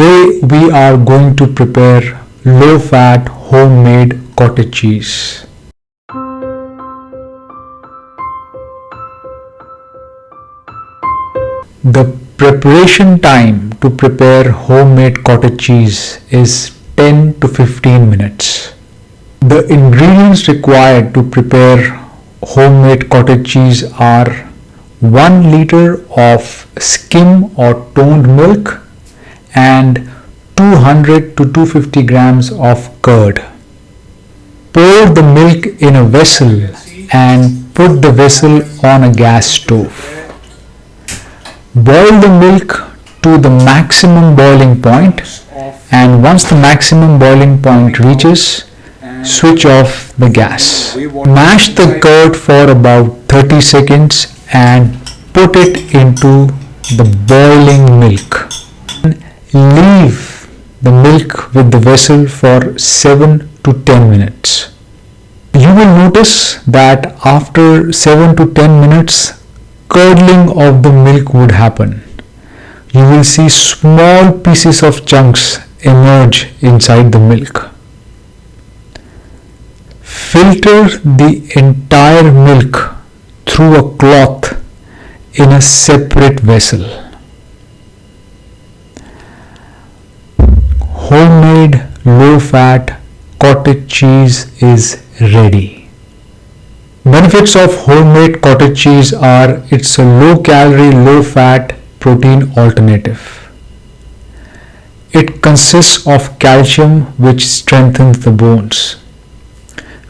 Today we are going to prepare low-fat homemade cottage cheese. The preparation time to prepare homemade cottage cheese is 10 to 15 minutes. The ingredients required to prepare homemade cottage cheese are 1 liter of skim or toned milk and 200 to 250 grams of curd. Pour the milk in a vessel and put the vessel on a gas stove. Boil the milk to the maximum boiling point, and once the maximum boiling point reaches, switch off the gas. Mash the curd for about 30 seconds and put it into the boiling milk. Leave the milk with the vessel for 7 to 10 minutes. You will notice that after 7 to 10 minutes, curdling of the milk would happen. You will see small pieces of chunks emerge inside the milk. Filter the entire milk through a cloth in a separate vessel. Homemade low-fat cottage cheese is ready. Benefits of homemade cottage cheese are it's a low-calorie, low-fat protein alternative. It consists of calcium which strengthens the bones.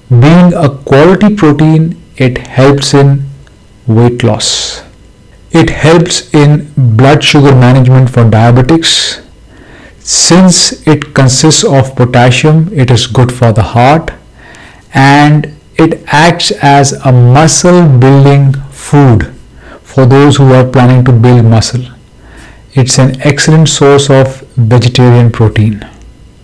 Being a quality protein, it helps in weight loss. It helps in blood sugar management for diabetics. Since it consists of potassium, it is good for the heart, and it acts as a muscle building food for those who are planning to build muscle. It's an excellent source of vegetarian protein.